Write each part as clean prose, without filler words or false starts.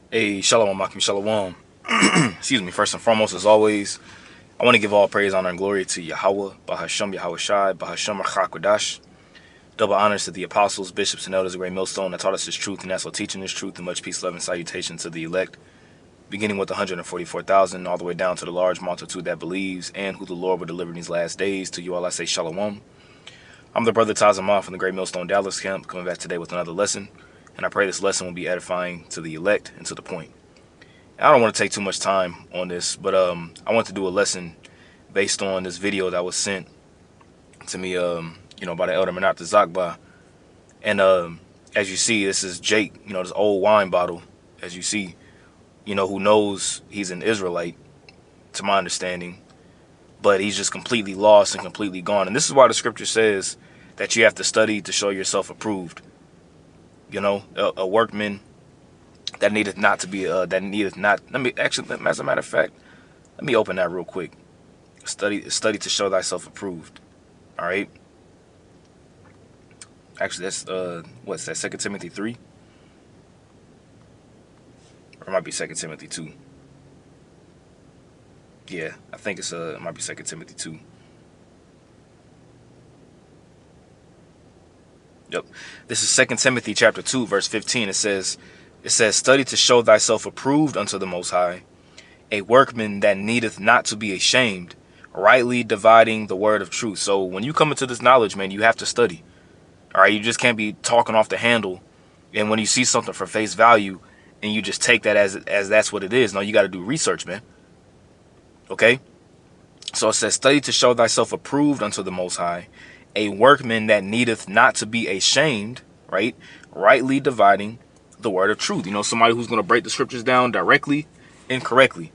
Hey, Shalom, Makim Shalom. Excuse me, first and foremost, as always, I want to give all praise, honor, and glory to Yahweh, Bahasham Yahawashi, Bahasham Rachakwadash. Double honors to the apostles, bishops, and elders of Great Millstone that taught us this truth and also teaching this truth, and much peace, love, and salutation to the elect, beginning with 144,000, all the way down to the large multitude that believes and who the Lord will deliver in these last days. To you all I say Shalom. I'm the brother Tazamah from the Great Millstone Dallas camp, coming back today with another lesson, and I pray this lesson will be edifying to the elect and to the point. I don't want to take too much time on this, but I want to do a lesson based on this video that was sent to me, by the elder Menat Zakba. And as you see, this is Jake, this old wine bottle, as you see, who knows he's an Israelite, to my understanding, but he's just completely lost and completely gone. And this is why the scripture says that you have to study to show yourself approved. A workman that needeth not to be, that needeth not, as a matter of fact, let me open that real quick. Study to show thyself approved. All right. Actually, that's, what's that, 2 Timothy 3? Or it might be 2 Timothy 2. Yeah, I think it might be 2 Timothy 2. Yep. This is 2 Timothy chapter 2, verse 15. It says, study to show thyself approved unto the Most High, a workman that needeth not to be ashamed, rightly dividing the word of truth. So when you come into this knowledge, man, you have to study. All right, you just can't be talking off the handle. And when you see something for face value and you just take that as that's what it is. No, you got to do research, man. Okay? So it says, study to show thyself approved unto the Most High, a workman that needeth not to be ashamed, right? Rightly dividing the word of truth. Somebody who's going to break the scriptures down directly and correctly.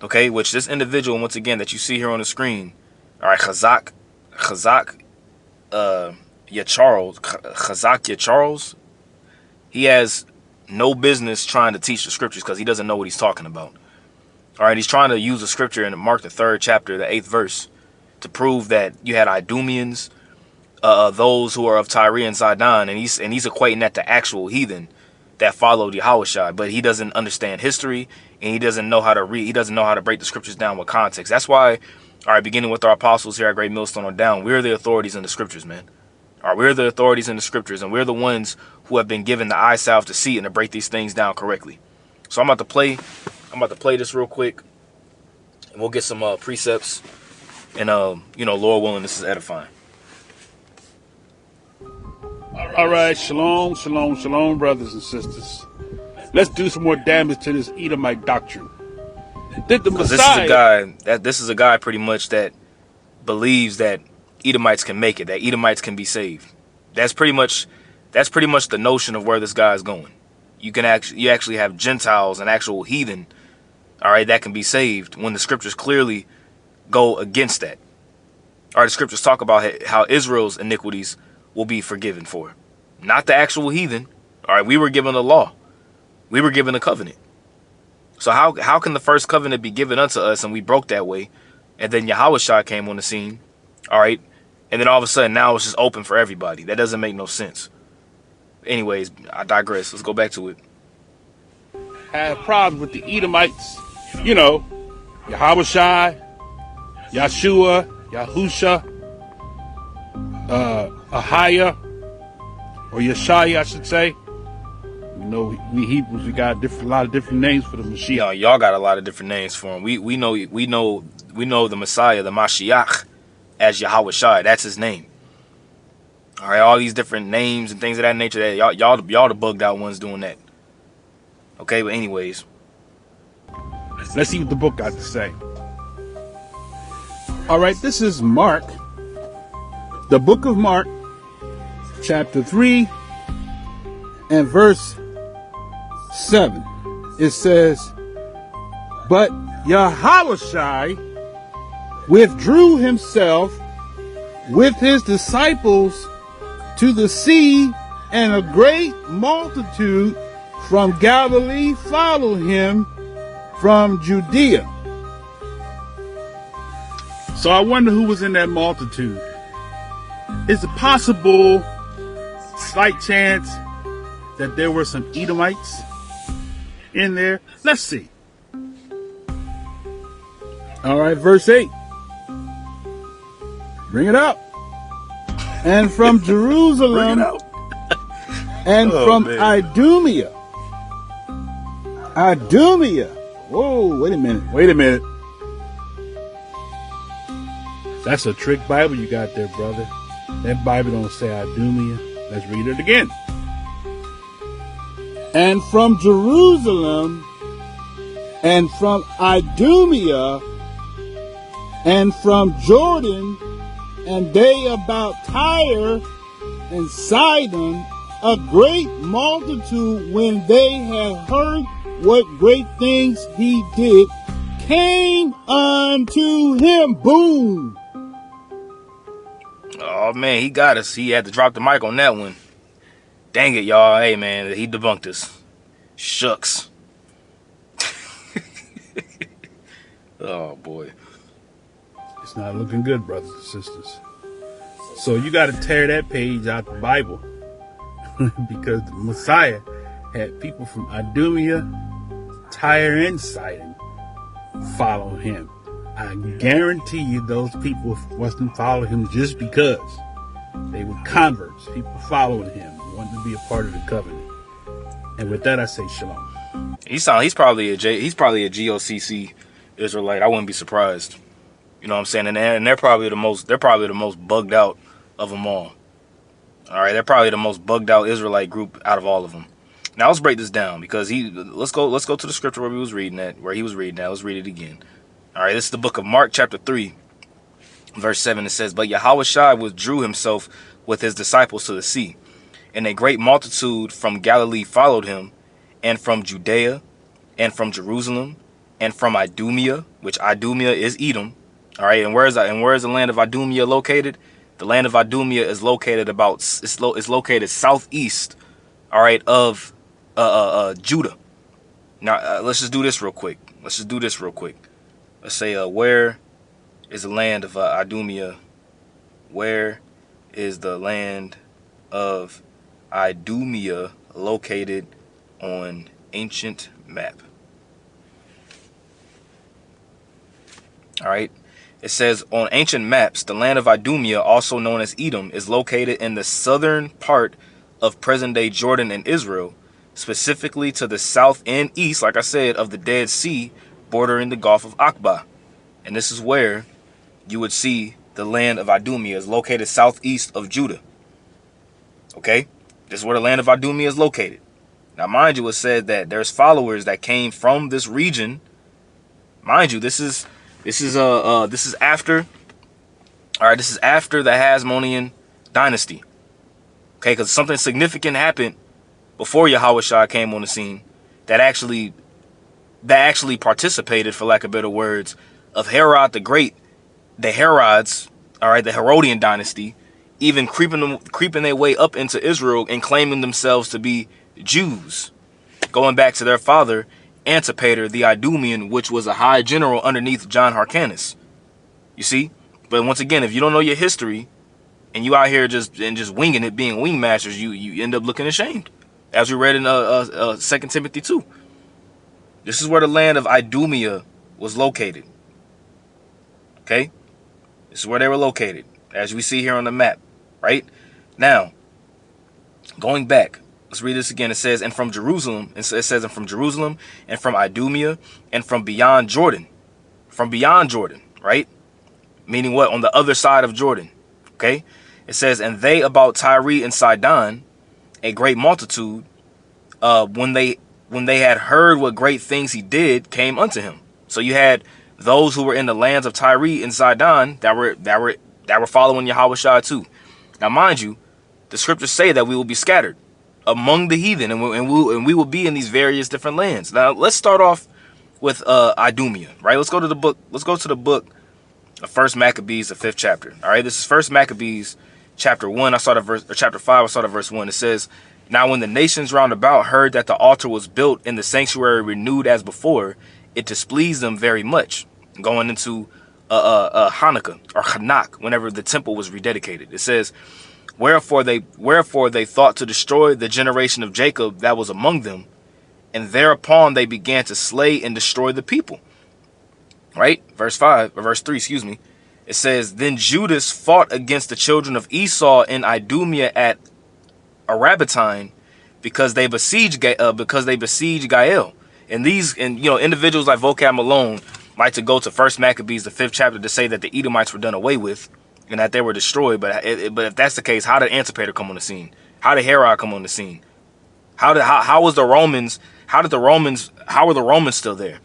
Okay, which this individual, once again, that you see here on the screen, all right, Chazak Charles, he has no business trying to teach the scriptures because he doesn't know what he's talking about. All right, he's trying to use a scripture in Mark the 3rd chapter, the 8th verse, to prove that you had Idumeans, those who are of Tyre and Sidon, and he's equating that to actual heathen that followed Yahawashi, but he doesn't understand history and he doesn't know how to read. He doesn't know how to break the scriptures down with context. That's why, all right, beginning with our apostles here at Great Millstone on down, we're the authorities in the scriptures, man. All right, we're the authorities in the scriptures, and we're the ones who have been given the eye salve to see and to break these things down correctly. So I'm about to play this real quick, and we'll get some precepts, and Lord willing, this is edifying. All right, shalom, shalom, shalom, brothers and sisters. Let's do some more damage to this Edomite doctrine. Did the Messiah? This is a guy pretty much that believes that Edomites can make it, that Edomites can be saved. That's pretty much the notion of where this guy is going. You actually have Gentiles and actual heathen, all right, that can be saved when the scriptures clearly go against that. All right, the scriptures talk about how Israel's iniquities will be forgiven for, not the actual heathen. All right, we were given the law. We were given a covenant. So how can the first covenant be given unto us and we broke that way? And then Yahawashi came on the scene. All right. And then all of a sudden now it's just open for everybody. That doesn't make no sense. Anyways, I digress. Let's go back to it. Have problems with the Edomites. Yahawashi, Yahshua, Yahusha, Ahaya, or Yeshaya, I should say. We Hebrews, we got a lot of different names for the Mashiach. Y'all got a lot of different names for him. We know the Messiah, the Mashiach, as Yahawashi. That's his name. All right, all these different names and things of that nature. That y'all the bugged out ones doing that. Okay, but anyways, let's see what the book got to say. All right, this is Mark, the book of Mark, chapter 3 and verse 7. It says, but Yahawashi withdrew himself with his disciples to the sea, and a great multitude from Galilee followed him from Judea. So I wonder who was in that multitude. Is it possible, slight chance, that there were some Edomites in there. Let's see. All right, verse 8. Bring it up. And from Jerusalem and from Idumea. Whoa, wait a minute. That's a trick Bible you got there, brother. That Bible don't say Idumea. Let's read it again. And from Jerusalem and from Idumea and from Jordan, and they about Tyre and Sidon, a great multitude, when they had heard what great things he did, came unto him. Boom. Oh, man, he got us. He had to drop the mic on that one. Dang it, y'all. Hey, man, he debunked us. Shucks. Oh, boy. It's not looking good, brothers and sisters. So you got to tear that page out the Bible. Because the Messiah had people from Idumea, Tyre, and Sidon follow him. I guarantee you those people wasn't following him just because. They were converts, people following him, wanting to be a part of the covenant. And with that, I say shalom. He's probably a GOCC Israelite. I wouldn't be surprised. You know what I'm saying? And they're probably the most bugged out of them all. All right, they're probably the most bugged out Israelite group out of all of them. Now let's break this down because let's go to the scripture where he was reading at. Let's read it again. All right, this is the book of Mark, chapter 3, verse 7. It says, "But Yahawashi withdrew himself with his disciples to the sea, and a great multitude from Galilee followed him, and from Judea, and from Jerusalem, and from Idumea," which Idumea is Edom. All right, and where is the land of Idumea located? The land of Idumea is located it's located southeast, all right, of Judah. Now let's just do this real quick. Let's say, where is the land of Idumea? Where is the land of Idumea located on ancient map? All right. It says, on ancient maps, the land of Idumea, also known as Edom, is located in the southern part of present-day Jordan and Israel, specifically to the south and east, like I said, of the Dead Sea, bordering the Gulf of Aqaba. And this is where you would see the land of Idumea is located southeast of Judah. Okay? This is where the land of Idumea is located. Now, mind you, it said that there's followers that came from this region. Mind you, this is after, all right, this is after the Hasmonean dynasty. Okay, because something significant happened before Yahawashi came on the scene that actually participated, for lack of better words, of Herod the Great, the Herods, all right, the Herodian dynasty, even creeping their way up into Israel and claiming themselves to be Jews, going back to their father Antipater the Idumean, which was a high general underneath John Hyrcanus. You see? But once again, if you don't know your history and you out here just winging it, being wing masters, you end up looking ashamed. As we read in 2 Timothy 2. This is where the land of Idumea was located. Okay? This is where they were located, as we see here on the map. Right? Now, going back, let's read this again. It says, and from Jerusalem, and from Jerusalem, and from Idumea, and from beyond Jordan. From beyond Jordan, right? Meaning what? On the other side of Jordan. Okay? It says, and they about Tyre and Sidon, a great multitude, when they had heard what great things he did, came unto him. So you had those who were in the lands of Tyre and Sidon that were following Yahawashi too. Now, mind you, the scriptures say that we will be scattered among the heathen, and we will be in these various different lands. Now, let's start off with Idumea, right? Let's go to the book of 1 Maccabees, the 5th chapter. All right, this is 1 Maccabees, chapter 1. Chapter 5. I started verse 1. It says, now when the nations round about heard that the altar was built and the sanctuary renewed as before, it displeased them very much. Going into Hanukkah or Hanak, whenever the temple was rededicated, it says, wherefore they thought to destroy the generation of Jacob that was among them, and thereupon they began to slay and destroy the people. Right? Verse 3, excuse me. It says, then Judas fought against the children of Esau in Idumea at Arabatine, because they besieged Gael. And individuals like Vocab Malone like to go to First Maccabees, the 5th chapter, to say that the Edomites were done away with and that they were destroyed. But if that's the case, how did Antipater come on the scene? How did Herod come on the scene? How were the Romans still there?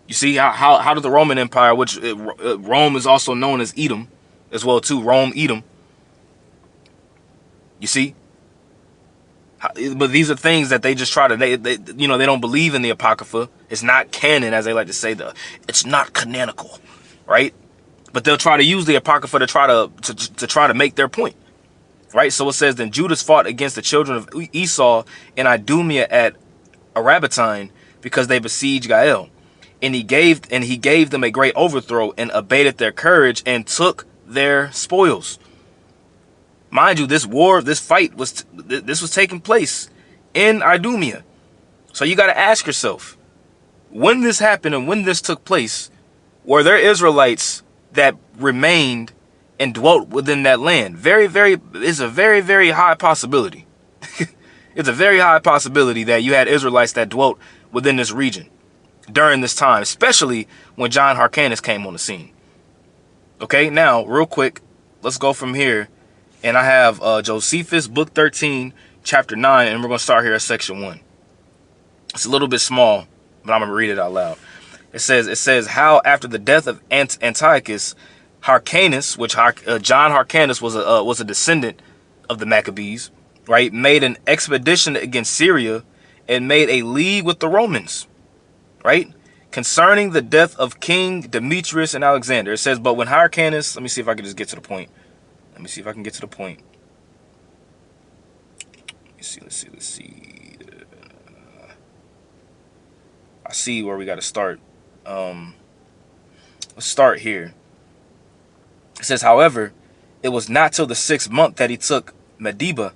You see, how did the Roman Empire, which Rome is also known as Edom as well too, Rome, Edom. You see? But these are things that they just try to, they don't believe in the Apocrypha. It's not canon, as they like to say. It's not canonical, right? But they'll try to use the Apocrypha to try to make their point, right? So it says, then Judas fought against the children of Esau in Idumea at Arabatine, because they besieged Gael. And he gave them a great overthrow and abated their courage and took their spoils. Mind you, this fight was taking place in Idumea. So you got to ask yourself, when this happened and when this took place, were there Israelites that remained and dwelt within that land? It's a very, very high possibility. It's a very high possibility that you had Israelites that dwelt within this region during this time, especially when John Hyrcanus came on the scene. Okay, now, real quick, let's go from here. And I have Josephus, book 13, chapter 9, and we're going to start here at section 1. It's a little bit small, but I'm going to read it out loud. It says, how after the death of Antiochus, Hyrcanus, which John Hyrcanus was a descendant of the Maccabees, right, made an expedition against Syria and made a league with the Romans, right, concerning the death of King Demetrius and Alexander. It says, but when Hyrcanus, let me see if I can just get to the point. Let's see. I see where we got to start. Let's start here. It says, however, it was not till the 6th month that he took Medaba,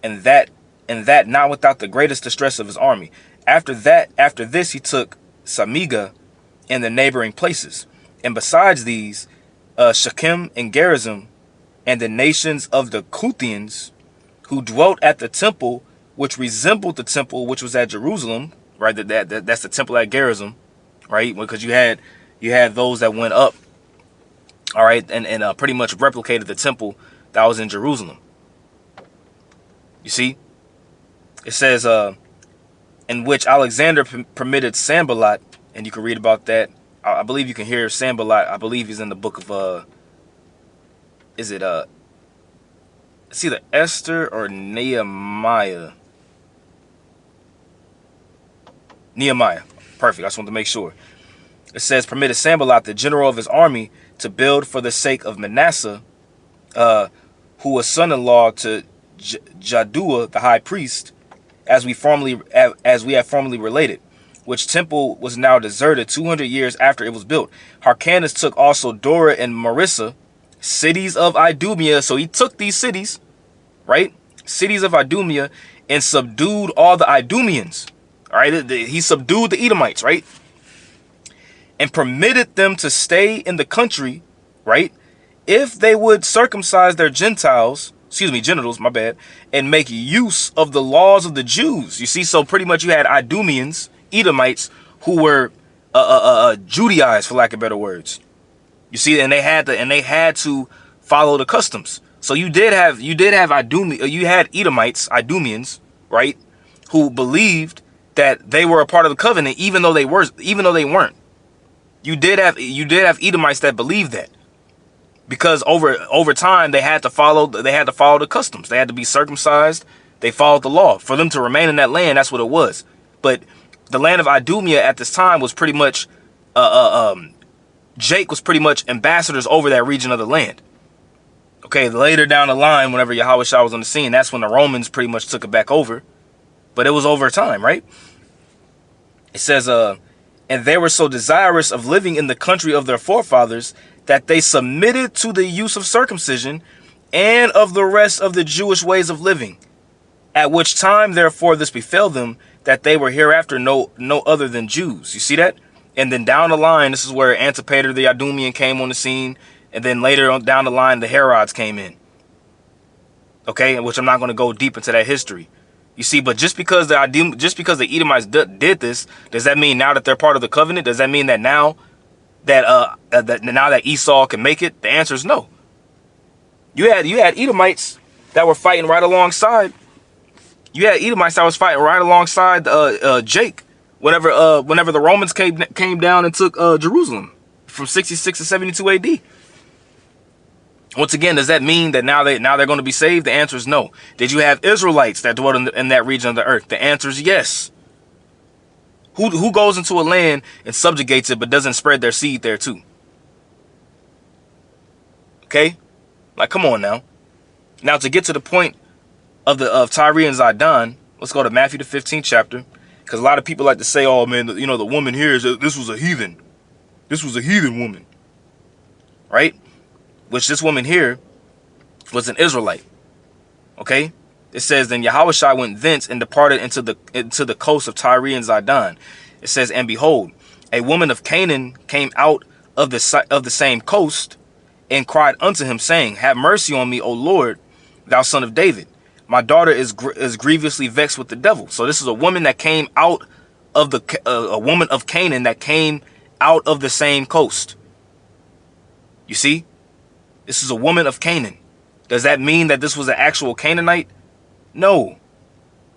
and that not without the greatest distress of his army. After this, he took Samiga and the neighboring places, and besides these, Shechem and Gerizim, and the nations of the Kuthians, who dwelt at the temple, which resembled the temple which was at Jerusalem, right? That's the temple at Gerizim, right? Because you had those that went up, all right, and pretty much replicated the temple that was in Jerusalem. You see, it says, in which Alexander permitted Sanballat, and you can read about that. I believe you can hear Sanballat. I believe he's in the book of, it's either Esther or Nehemiah. Nehemiah. Perfect. I just wanted to make sure. It says, permitted Sanballat, the general of his army, to build for the sake of Manasseh, who was son-in-law to Jaddua, the high priest, as we have formerly related, which temple was now deserted 200 years after it was built. Hyrcanus took also Dora and Marissa, cities of Idumea. So he took these cities, right? Cities of Idumea, and subdued all the Idumeans. All right, he subdued the Edomites, right? And permitted them to stay in the country, right? If they would circumcise their genitals, my bad, and make use of the laws of the Jews. You see, so pretty much you had Idumeans, Edomites, who were Judaized, for lack of better words. You see, and they had to follow the customs. So you had Edomites, Idumeans, right, who believed that they were a part of the covenant, even though they weren't. You did have Edomites that believed that, because over time they had to follow the customs. They had to be circumcised. They followed the law for them to remain in that land. That's what it was. But the land of Idumea at this time was pretty much, Jake was pretty much ambassadors over that region of the land. Okay, later down the line, whenever Yahawashi was on the scene, that's when the Romans pretty much took it back over. But it was over time, right? It says, and they were so desirous of living in the country of their forefathers that they submitted to the use of circumcision and of the rest of the Jewish ways of living. At which time, therefore, this befell them, that they were hereafter no other than Jews. You see that? And then down the line, this is where Antipater the Idumean came on the scene. And then later on down the line, the Herods came in. Okay, which I'm not going to go deep into that history. You see, but just because the Edomites did this, does that mean now that they're part of the covenant? Does that mean that now that Esau can make it? The answer is no. You had Edomites that were fighting right alongside. You had Edomites that was fighting right alongside Jake whenever the Romans came down and took Jerusalem from 66 to 72 AD. Once again, does that mean that now they're going to be saved? The answer is no. Did you have Israelites that dwelt in that region of the earth? The answer is yes. Who goes into a land and subjugates it but doesn't spread their seed there too? Okay? Like, come on now. Now, to get to the point of Tyre and Sidon, let's go to Matthew the 15th chapter. Because a lot of people like to say, oh man, the woman here, this was a heathen. This was a heathen woman. Right? Which this woman here was an Israelite. Okay? It says, then Yahawashi went thence and departed into the coast of Tyre and Sidon. It says, and behold, a woman of Canaan came out of the same coast and cried unto him, saying, have mercy on me, O Lord, thou son of David. My daughter is grievously vexed with the devil. So this is a woman that came out of a woman of Canaan that came out of the same coast. You see? This is a woman of Canaan. Does that mean that this was an actual Canaanite? No.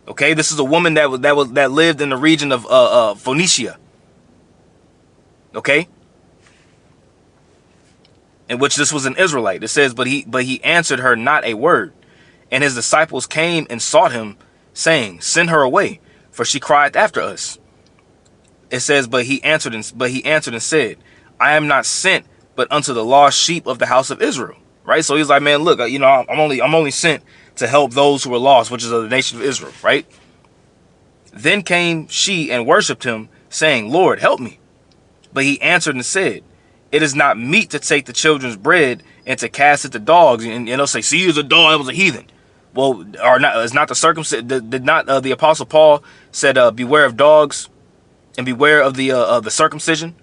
Okay, this is a woman that lived in the region of Phoenicia. Okay? In which this was an Israelite. It says, but he answered her not a word. And his disciples came and sought him, saying, send her away, for she cried after us. It says, but he answered and said, I am not sent but unto the lost sheep of the house of Israel. Right? So he's like, man, look, I'm only sent to help those who are lost, which is of the nation of Israel. Right? Then came she and worshipped him, saying, Lord, help me. But he answered and said, it is not meet to take the children's bread and to cast it to dogs. And they'll say, see, he was a dog, that was a heathen. Well, or not? It's not the circumcision. Did not the Apostle Paul said, beware of dogs and beware of the circumcision?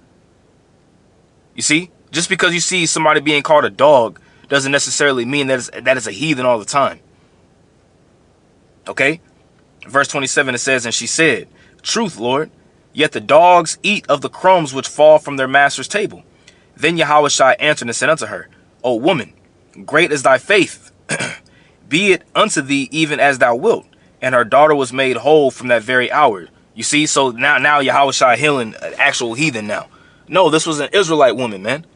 You see, just because you see somebody being called a dog doesn't necessarily mean that it's a heathen all the time. Okay, verse 27 it says, and she said, truth, Lord, yet the dogs eat of the crumbs which fall from their master's table. Then Yahawashi answered and said unto her, O woman, great is thy faith. Be it unto thee even as thou wilt. And her daughter was made whole from that very hour. You see, so now Yahawashi healing an actual heathen now. No, this was an Israelite woman, man.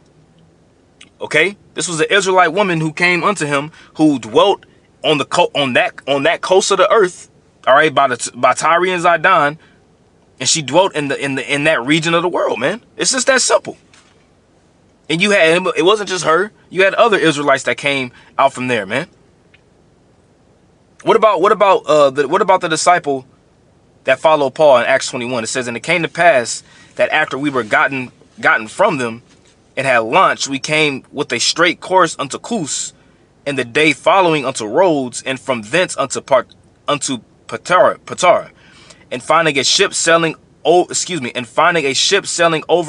Okay? This was an Israelite woman who came unto him, who dwelt on that coast of the earth, all right, by Tyre and Sidon, and she dwelt in that region of the world, man. It's just that simple. And it wasn't just her. You had other Israelites that came out from there, man. What about the disciple that followed Paul in Acts 21? It says, and it came to pass that after we were gotten from them and had launched, we came with a straight course unto Cus, and the day following unto Rhodes, and from thence unto Patara, and finding a ship sailing over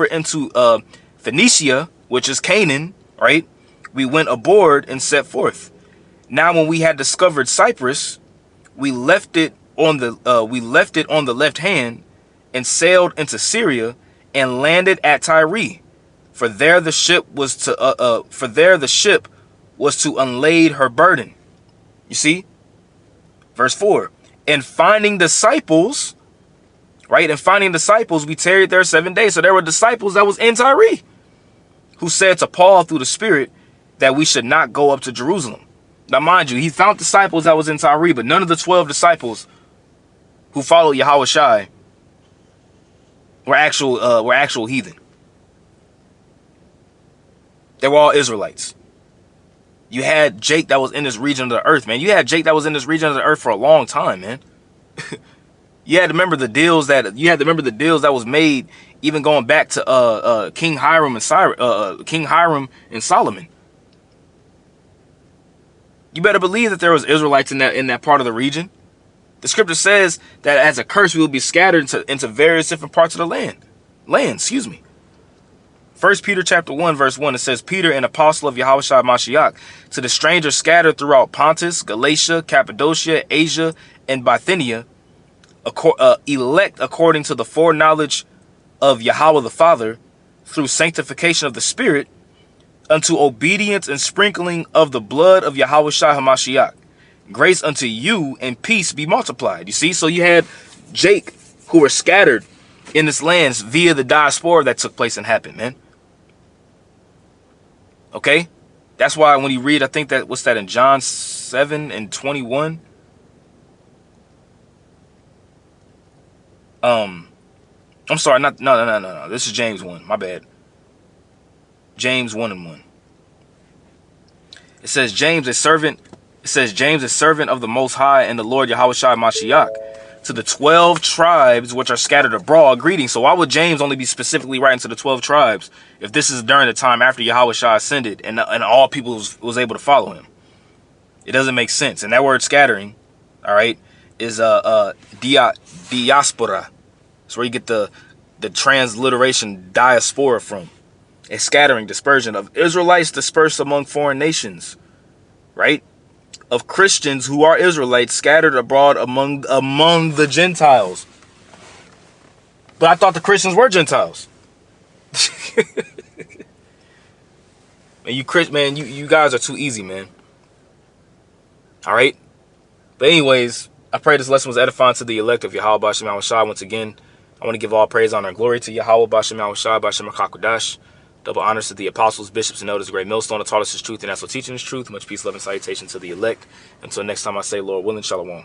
into Phoenicia, which is Canaan, right? We went aboard and set forth. Now, when we had discovered Cyprus, we left it on the left hand and sailed into Syria and landed at Tyre. For there the ship was to unlade her burden. You see, verse 4. And finding disciples, right? And finding disciples, we tarried there 7 days. So there were disciples that was in Tyre, who said to Paul through the Spirit that we should not go up to Jerusalem. Now, mind you, he found disciples that was in Tyre, but none of the 12 disciples who followed Yahawashi were actual heathen. They were all Israelites. You had Jake that was in this region of the earth, man. You had Jake that was in this region of the earth for a long time, man. You had to remember the deals that was made, even going back to King Hiram and Solomon. You better believe that there was Israelites in that part of the region. The scripture says that as a curse, we will be scattered into various different parts of the land. Excuse me. 1 Peter chapter 1, verse 1, it says, Peter, an apostle of Yahawashi Mashiach, to the strangers scattered throughout Pontus, Galatia, Cappadocia, Asia, and Bithynia, elect according to the foreknowledge of Yahweh the Father, through sanctification of the Spirit, unto obedience and sprinkling of the blood of Yahawashi HaMashiach. Grace unto you and peace be multiplied. You see, so you had Jake, who were scattered in this lands via the diaspora that took place and happened, man. Okay? That's why when you read, I think that, what's that in John 7 and 21? I'm sorry, no. This is James 1. My bad. James 1 and 1. It says James, a servant of the Most High and the Lord Yahawashi Mashiach, to the 12 tribes which are scattered abroad, greeting. So why would James only be specifically writing to the 12 tribes if this is during the time after Yahawashi ascended and all people was able to follow him? It doesn't make sense. And that word scattering, all right, is diaspora. It's where you get the transliteration diaspora from. A scattering, dispersion of Israelites dispersed among foreign nations, right? Of Christians who are Israelites scattered abroad among the Gentiles. But I thought the Christians were Gentiles. Man, you guys are too easy, man. All right? But anyways, I pray this lesson was edifying to the elect of Yahweh B'Shem Yahawashi. Once again, I want to give all praise, honor, and glory to Yahweh B'Shem Yahawashi, B'Shem HaKakodash. Double honors to the apostles, bishops, and elders, great millstone that taught us his truth and also teaching his truth. Much peace, love, and salutation to the elect. Until next time I say, Lord willing, shalom.